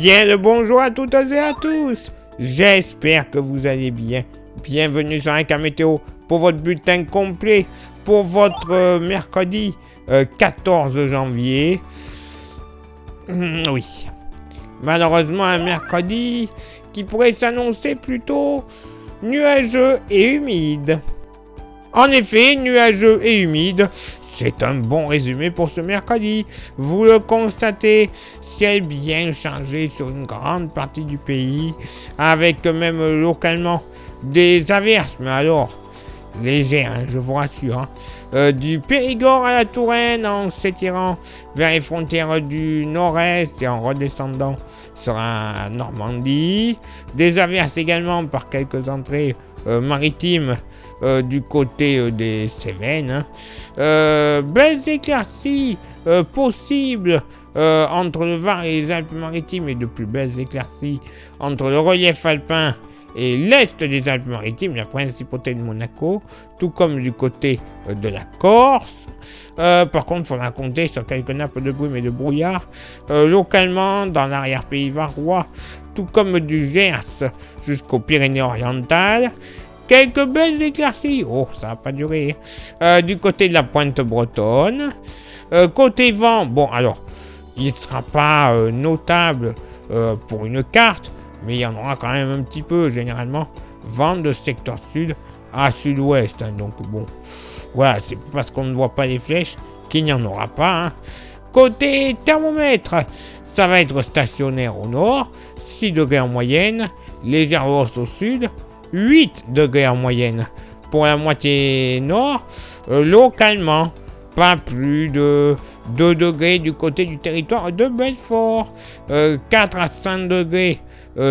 Bien le bonjour à toutes et à tous. J'espère que vous allez bien. Bienvenue sur un cas météo pour votre bulletin complet pour votre mercredi 14 janvier. Oui. Malheureusement un mercredi qui pourrait s'annoncer plutôt nuageux et humide. En effet, nuageux et humide, c'est un bon résumé pour ce mercredi. Vous le constatez, ciel bien chargé sur une grande partie du pays, avec même localement des averses, mais alors légères, je vous rassure. Du Périgord à la Touraine en s'étirant vers les frontières du nord-est et en redescendant sur la Normandie. Des averses également par quelques entrées maritimes du côté des Cévennes. Belles éclaircies possibles entre le Var et les Alpes-Maritimes et de plus belles éclaircies entre le relief alpin et l'est des Alpes-Maritimes, la principauté de Monaco, tout comme du côté de la Corse. Par contre, il faudra compter sur quelques nappes de brume et de brouillard localement dans l'arrière-pays varois, tout comme du Gers jusqu'aux Pyrénées-Orientales. Quelques belles éclaircies, ça va pas durer, du côté de la pointe bretonne. Côté vent, bon alors, il ne sera pas notable pour une carte, mais il y en aura quand même un petit peu, généralement, vent de secteur sud à sud-ouest. Donc bon, voilà, c'est parce qu'on ne voit pas les flèches qu'il n'y en aura pas. Côté thermomètre, ça va être stationnaire au nord, 6 degrés en moyenne, légère hausse au sud, 8 degrés en moyenne. Pour la moitié nord, localement, pas plus de 2 degrés du côté du territoire de Belfort, 4 à 5 degrés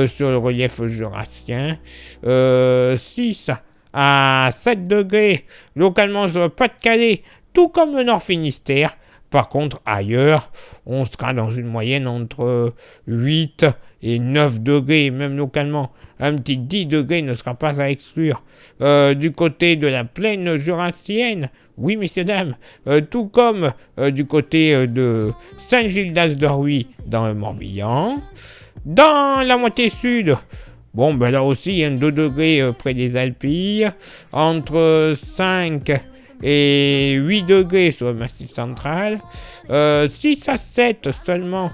sur le relief jurassien, 6 à 7 degrés localement sur le Pas-de-Calais, tout comme le Nord Finistère. Par contre, ailleurs, on sera dans une moyenne entre 8 et 9 degrés, même localement. Un petit 10 degrés ne sera pas à exclure. Du côté de la plaine jurassienne, oui, messieurs, dames, tout comme du côté de Saint-Gildas-de-Rhuys dans le Morbihan. Dans la moitié sud, bon, ben là aussi, il y a 2 degrés près des Alpilles, entre 5 et 8 degrés sur le Massif central, 6 à 7 seulement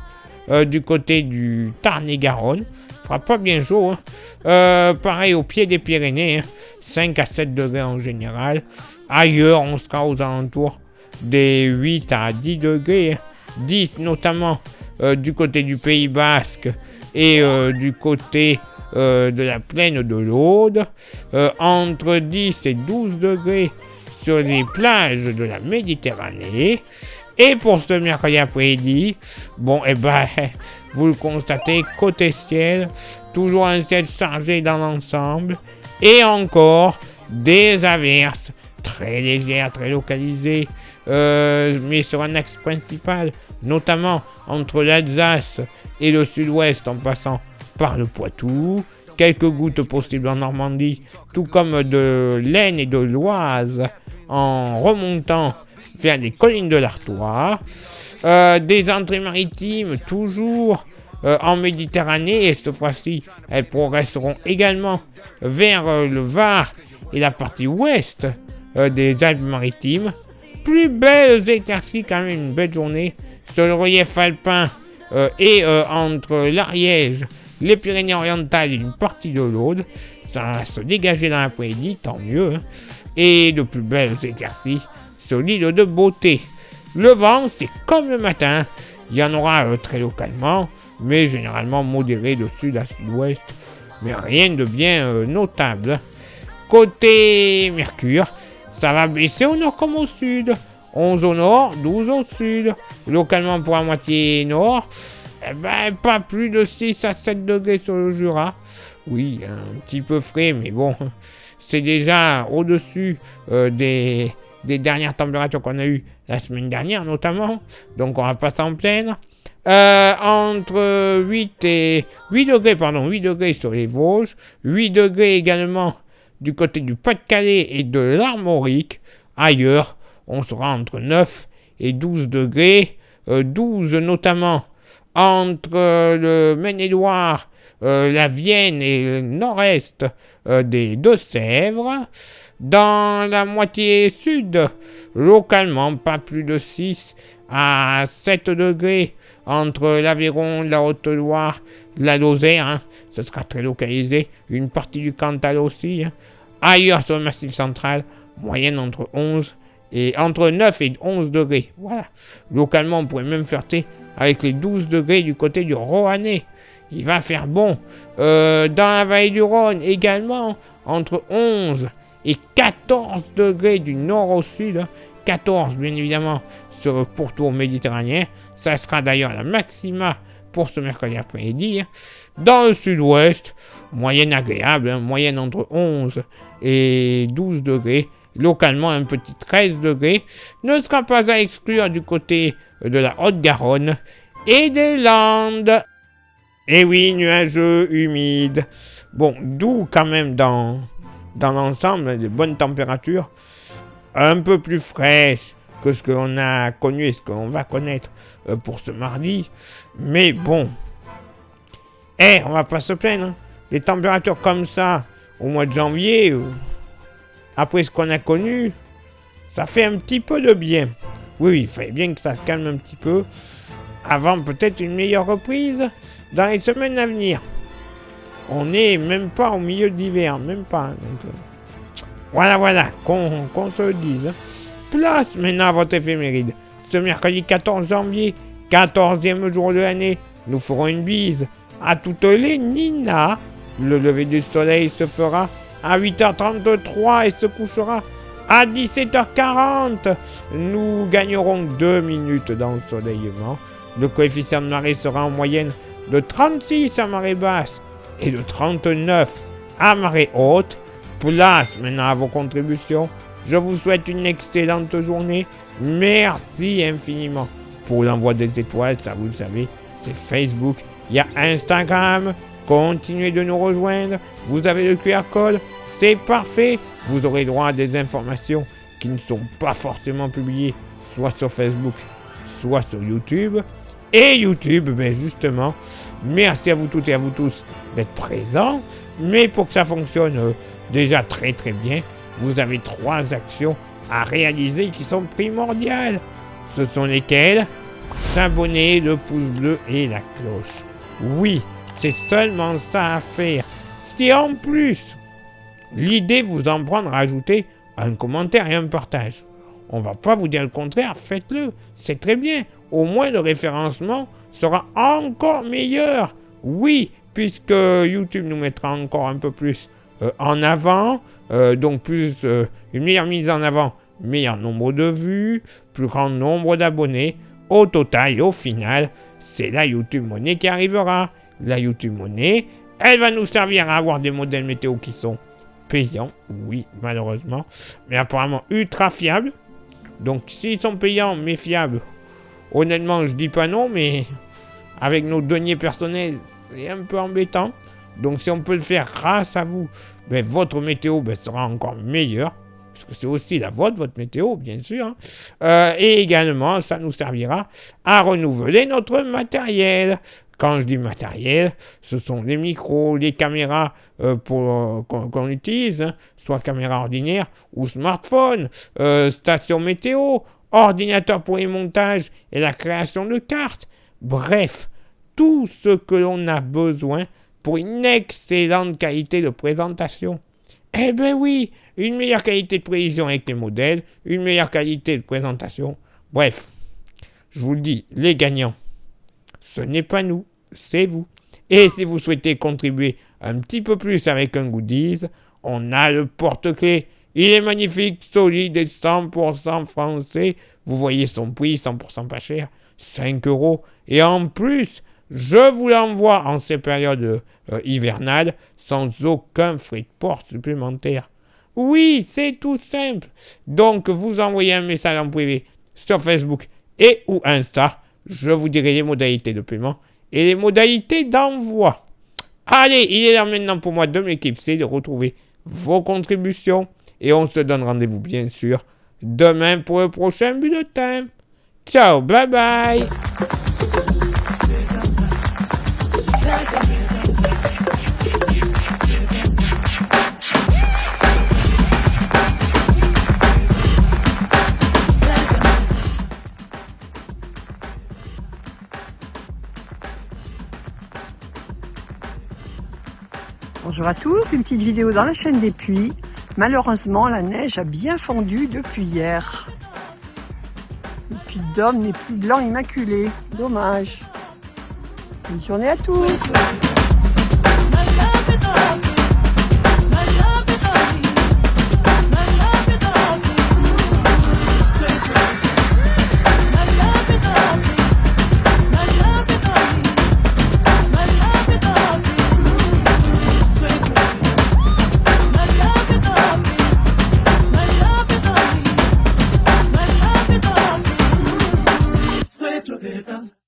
du côté du Tarn-et-Garonne, fera pas bien chaud, pareil au pied des Pyrénées, 5 à 7 degrés en général. Ailleurs, on sera aux alentours des 8 à 10 degrés, 10 notamment du côté du Pays Basque et du côté de la plaine de l'Aude, entre 10 et 12 degrés sur les plages de la Méditerranée. Et pour ce mercredi après-midi, bon, vous le constatez, côté ciel, toujours un ciel chargé dans l'ensemble, et encore des averses très légères, très localisées, mais sur un axe principal, notamment entre l'Alsace et le sud-ouest en passant par le Poitou. Quelques gouttes possibles en Normandie, tout comme de l'Aisne et de l'Oise en remontant vers les collines de l'Artois. Des entrées maritimes toujours en Méditerranée, et cette fois-ci elles progresseront également vers le Var et la partie ouest des Alpes-Maritimes. Plus belles éclaircies, quand même une belle journée sur le relief alpin et entre l'Ariège, les Pyrénées-Orientales et une partie de l'Aude. Ça va se dégager dans l'après-midi, tant mieux. Et de plus belles éclaircies sur l'île de Beauté. Le vent, c'est comme le matin. Il y en aura très localement, mais généralement modéré de sud à sud-ouest. Mais rien de bien notable. Côté Mercure, ça va baisser au nord comme au sud. 11 au nord, 12 au sud. Localement pour la moitié nord, pas plus de 6 à 7 degrés sur le Jura. Oui, un petit peu frais, mais bon, c'est déjà au-dessus des dernières températures qu'on a eues la semaine dernière, notamment. Donc, on va pas s'en plaindre. Entre 8 degrés sur les Vosges, 8 degrés également du côté du Pas-de-Calais et de l'Armorique. Ailleurs, on sera entre 9 et 12 degrés, 12 notamment entre le Maine-et-Loire, la Vienne et le nord-est des Deux-Sèvres. Dans la moitié sud, localement, pas plus de 6 à 7 degrés entre l'Aveyron, la Haute-Loire, la Lozère, hein. Ce sera très localisé. Une partie du Cantal aussi. Hein. Ailleurs sur le Massif central, moyenne entre 9 et 11 degrés. Voilà. Localement, on pourrait même flirter avec les 12 degrés du côté du Roannais. Il va faire bon. Dans la vallée du Rhône, également, entre 11 et 14 degrés du nord au sud. Hein. 14, bien évidemment, sur le pourtour méditerranéen. Ça sera d'ailleurs la maxima pour ce mercredi après-midi. Hein. Dans le sud-ouest, moyenne agréable, hein, moyenne entre 11 et 12 degrés. Localement, un petit 13 degrés. Ne sera pas à exclure du côté de la Haute-Garonne et des Landes. Et oui, nuageux, humide. Bon, doux quand même dans l'ensemble, de bonnes températures. Un peu plus fraîches que ce qu'on a connu et ce qu'on va connaître pour ce mardi. Mais bon, on va pas se plaindre. Hein. Des températures comme ça, au mois de janvier, après ce qu'on a connu, ça fait un petit peu de bien. Oui, il fallait bien que ça se calme un petit peu, avant peut-être une meilleure reprise dans les semaines à venir. On n'est même pas au milieu de l'hiver, même pas. Donc, voilà, qu'on se le dise. Hein. Place maintenant à votre éphéméride. Ce mercredi 14 janvier, 14e jour de l'année, nous ferons une bise à toutes les Nina. Le lever du soleil se fera à 8h33 et se couchera à 17h40. Nous gagnerons 2 minutes d'ensoleillement. Le coefficient de marée sera en moyenne de 36 à marée basse et de 39 à marée haute. Place maintenant à vos contributions. Je vous souhaite une excellente journée. Merci infiniment pour l'envoi des étoiles. Ça, vous le savez, c'est Facebook. Il y a Instagram. Continuez de nous rejoindre. Vous avez le QR code. C'est parfait. Vous aurez droit à des informations qui ne sont pas forcément publiées, soit sur Facebook, soit sur YouTube. Et YouTube, justement, merci à vous toutes et à vous tous d'être présents. Mais pour que ça fonctionne déjà très très bien, vous avez 3 actions à réaliser qui sont primordiales. Ce sont lesquelles? S'abonner, le pouce bleu et la cloche. Oui, c'est seulement ça à faire. Si en plus, l'idée vous en prend de rajouter un commentaire et un partage. On va pas vous dire le contraire, faites-le. C'est très bien. Au moins le référencement sera encore meilleur. Oui, puisque YouTube nous mettra encore un peu plus en avant. Donc plus une meilleure mise en avant, meilleur nombre de vues, plus grand nombre d'abonnés. Au total, au final, c'est la YouTube Money qui arrivera. La YouTube Money, elle va nous servir à avoir des modèles météo qui sont payants, oui, malheureusement, mais apparemment ultra fiables. Donc s'ils sont payants mais fiables, honnêtement, je dis pas non, mais avec nos deniers personnels, c'est un peu embêtant. Donc si on peut le faire grâce à vous, votre météo sera encore meilleure. Parce que c'est aussi la vôtre, votre météo, bien sûr. Hein. Et également, ça nous servira à renouveler notre matériel. Quand je dis matériel, ce sont les micros, les caméras qu'on utilise, hein, soit caméra ordinaire ou smartphone, station météo, ordinateur pour les montages et la création de cartes. Bref, tout ce que l'on a besoin pour une excellente qualité de présentation. Eh ben oui, une meilleure qualité de prévision avec les modèles, une meilleure qualité de présentation. Bref, je vous le dis, les gagnants, ce n'est pas nous, c'est vous. Et si vous souhaitez contribuer un petit peu plus avec un goodies, on a le porte-clés. Il est magnifique, solide et 100% français. Vous voyez son prix, 100% pas cher, 5 €. Et en plus, je vous l'envoie en ces périodes hivernales sans aucun frais de port supplémentaire. Oui, c'est tout simple. Donc, vous envoyez un message en privé sur Facebook et ou Insta. Je vous dirai les modalités de paiement et les modalités d'envoi. Allez, il est là maintenant pour moi de m'éclipser, de retrouver vos contributions. Et on se donne rendez-vous, bien sûr, demain pour le prochain bulletin. Ciao, bye bye. Bonjour à tous, une petite vidéo dans la chaîne des Puits. Malheureusement, la neige a bien fondu depuis hier. Le Puy de Dôme n'est plus blanc immaculé. Dommage. Bonne journée à tous. Suelto de danza.